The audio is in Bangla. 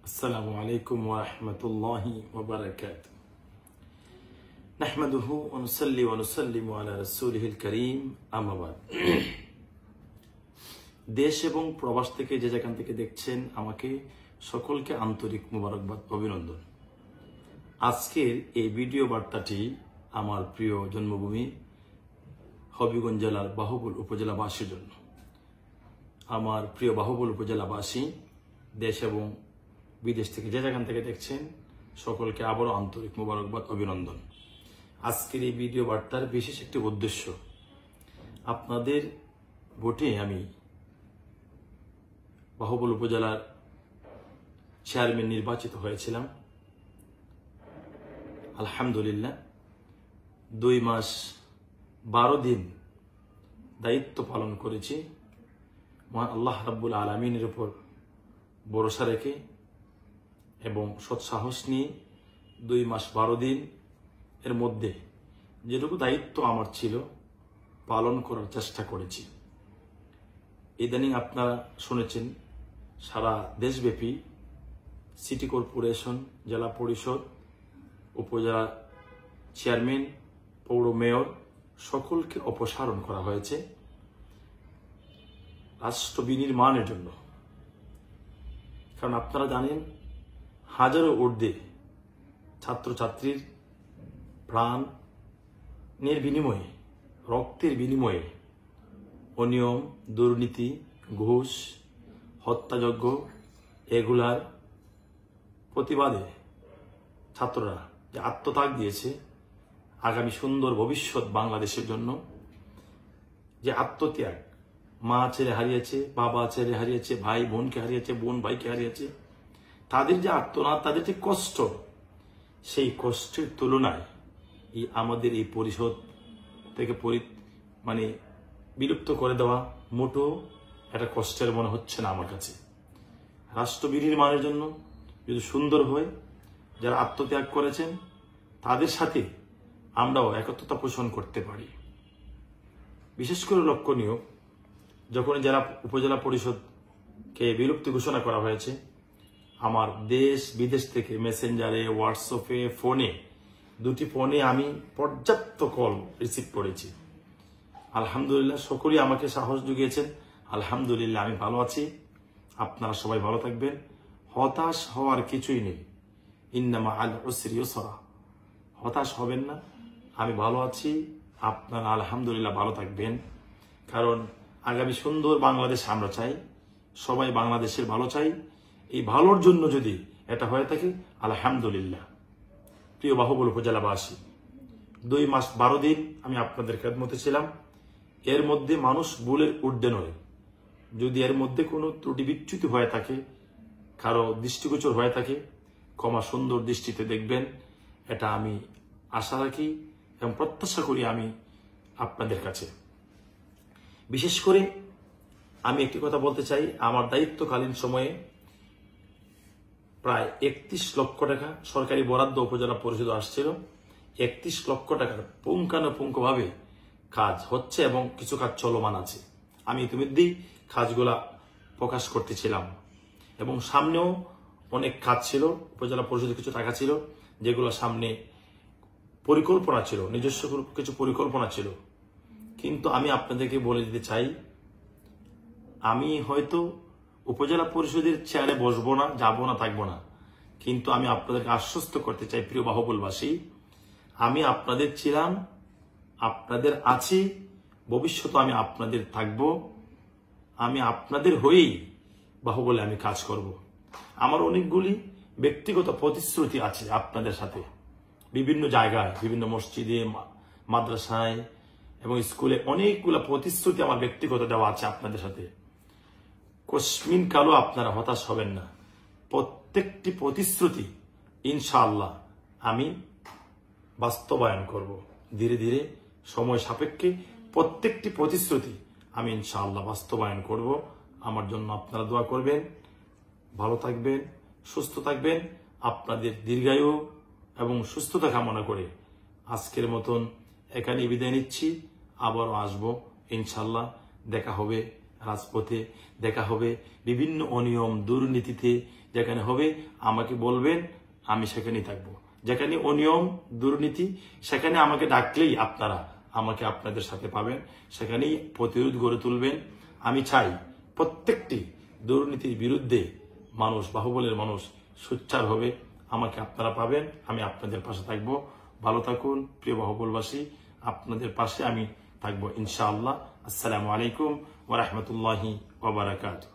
السلام عليكم ورحمة الله وبركاته نحمده ونصلي ونسلم على رسوله الكريم أما بعد দেশ এবং প্রবাস থেকে যে যেখান থেকে দেখছেন আমাকে সকলকে আন্তরিক মোবারকবাদ অভিনন্দন। আজকের এই ভিডিও বার্তাটি আমার প্রিয় জন্মভূমি হবিগঞ্জ জেলার বাহুবল উপজেলাবাসীর জন্য। আমার প্রিয় বাহুবল উপজেলাবাসী দেশ এবং বিদেশ থেকে যে যেখান থেকে দেখছেন সকলকে আবারও আন্তরিক মোবারকবাদ অভিনন্দন। আজকের এই ভিডিও বার্তার বিশেষ একটি উদ্দেশ্য, আপনাদের ভোটে আমি বাহুবল উপজেলার চেয়ারম্যান নির্বাচিত হয়েছিলাম। আলহামদুলিল্লাহ 2 মাস 12 দিন দায়িত্ব পালন করেছি। মহান আল্লাহ রাব্বুল আলামিনের উপর ভরসা রেখে এবং সৎসাহস নিয়ে 2 মাস 12 দিন এর মধ্যে যেটুকু দায়িত্ব আমার ছিল পালন করার চেষ্টা করেছি। ইদানিং আপনারা শুনেছেন সারা দেশব্যাপী সিটি কর্পোরেশন, জেলা পরিষদ, উপজেলা চেয়ারম্যান, পৌর মেয়র সকলকে অপসারণ করা হয়েছে রাষ্ট্র বিনির্মাণের জন্য। কারণ আপনারা জানেন হাজারো ঊর্ধ্বে ছাত্রছাত্রীর প্রাণের বিনিময়ে, রক্তের বিনিময়ে অনিয়ম, দুর্নীতি, ঘুষ, হত্যাযজ্ঞ এগুলার প্রতিবাদে ছাত্ররা যে আত্মত্যাগ দিয়েছে আগামী সুন্দর ভবিষ্যৎ বাংলাদেশের জন্য, যে আত্মত্যাগ, মা ছেলে হারিয়েছে, বাবা ছেলে হারিয়েছে, ভাই বোনকে হারিয়েছে, বোন ভাইকে হারিয়েছে, তাদের যে আত্মনাদ, তাদের যে কষ্ট, সেই কষ্টের তুলনায় আমাদের এই পরিষদ থেকে বিলুপ্ত করে দেওয়া মোটো একটা কষ্টের মনে হচ্ছে না আমার কাছে। রাষ্ট্র বিনির্মাণের জন্য যদি সুন্দর হয়, যারা আত্মত্যাগ করেছেন তাদের সাথে আমরাও একত্রতা পোষণ করতে পারি। বিশেষ করে লক্ষণীয়, যখন যারা উপজেলা পরিষদকে বিলুপ্তি ঘোষণা করা হয়েছে, আমার দেশ বিদেশ থেকে মেসেঞ্জারে, হোয়াটসঅ্যাপে, ফোনে, 2টি ফোনে আমি পর্যাপ্ত কল রিসিভ করেছি। আলহামদুলিল্লাহ সকলেই আমাকে সাহস জুগিয়েছেন। আলহামদুলিল্লাহ আমি ভালো আছি, আপনারা সবাই ভালো থাকবেন, হতাশ হওয়ার কিছুই নেই। ইন্নামা আল উসরি ইউসরা, হতাশ হবেন না, আমি ভালো আছি, আপনারা আলহামদুলিল্লাহ ভালো থাকবেন। কারণ আগামী সুন্দর বাংলাদেশ আমরা চাই, সবাই বাংলাদেশের ভালো চাই। এই ভালোর জন্য যদি এটা হয়ে থাকে আলহামদুলিল্লাহ। প্রিয় বাহুবল উপজেলাবাসী, 2 মাস 12 দিন আমি আপনাদের খেদমতে ছিলাম। এর মধ্যে মানুষ ভুলের ঊর্ধ্বে নয়। যদি এর মধ্যে কোনো ত্রুটি বিচ্যুতি হয়ে থাকে, কারো দৃষ্টিগোচর হয়ে থাকে, ক্ষমা সুন্দর দৃষ্টিতে দেখবেন, এটা আমি আশা রাখি এবং প্রত্যাশা করি আমি আপনাদের কাছে। বিশেষ করে আমি একটি কথা বলতে চাই, আমার দায়িত্বকালীন সময়ে প্রায় 31 লক্ষ টাকা সরকারি বরাদ্দ উপজেলা পরিষদ আসছিল। 31 লক্ষ টাকার পুঙ্খানুপুঙ্খভাবে কাজ হচ্ছে এবং কিছু কাজ চলমান আছে। আমি ইতিমধ্যেই কাজগুলা প্রকাশ করতেছিলাম এবং সামনেও অনেক কাজ ছিল। উপজেলা পরিষদের কিছু টাকা ছিল যেগুলো সামনে পরিকল্পনা ছিল, নিজস্ব কিছু পরিকল্পনা ছিল। কিন্তু আমি আপনাদেরকে বলে দিতে চাই, আমি হয়তো উপজেলা পরিষদের চেয়ারে বসবো না, যাবো না, থাকবো না, কিন্তু আমি আপনাদেরকে আশ্বস্ত করতে চাই প্রিয় বাহুবলবাসী, আমি আপনাদের ছিলাম, আপনাদের আছি, ভবিষ্যতে আমি আপনাদের থাকবো। আমি আপনাদের হয়েই বাহুবলে আমি কাজ করব। আমার অনেকগুলি ব্যক্তিগত প্রতিশ্রুতি আছে আপনাদের সাথে, বিভিন্ন জায়গায়, বিভিন্ন মসজিদে, মাদ্রাসায় এবং স্কুলে অনেকগুলো প্রতিশ্রুতি আমার ব্যক্তিগত দেওয়া আছে আপনাদের সাথে। কসমিন কালো আপনারা হতাশ হবেন না। প্রত্যেকটি প্রতিশ্রুতি ইনশাআল্লাহ আমি বাস্তবায়ন করব। ধীরে ধীরে সময় সাপেক্ষে প্রত্যেকটি প্রতিশ্রুতি আমি ইনশাআল্লাহ বাস্তবায়ন করব। আমার জন্য আপনারা দোয়া করবেন, ভালো থাকবেন, সুস্থ থাকবেন। আপনাদের দীর্ঘায়ু এবং সুস্থতা কামনা করে আজকের মতন এখানে বিদায় নিচ্ছি। আবারও আসবো ইনশাআল্লাহ, দেখা হবে। রাজপথে দেখা হবে, বিভিন্ন অনিয়ম দুর্নীতিতে যেখানে হবে আমাকে বলবেন, আমি সেখানেই থাকবো। যেখানে অনিয়ম দুর্নীতি সেখানে আমাকে ডাকলেই আপনারা আমাকে আপনাদের সাথে পাবেন, সেখানেই প্রতিরোধ গড়ে তুলবেন। আমি চাই প্রত্যেকটি দুর্নীতির বিরুদ্ধে মানুষ, বাহুবলের মানুষ সোচ্চার হবে, আমাকে আপনারা পাবেন, আমি আপনাদের পাশে থাকবো। ভালো থাকুন প্রিয় বাহুবলবাসী, আপনাদের পাশে আমি থাকবো ইনশাআল্লাহ। আসসালামু আলাইকুম ওয়া রাহমাতুল্লাহি ওয়া বারাকাতুহু।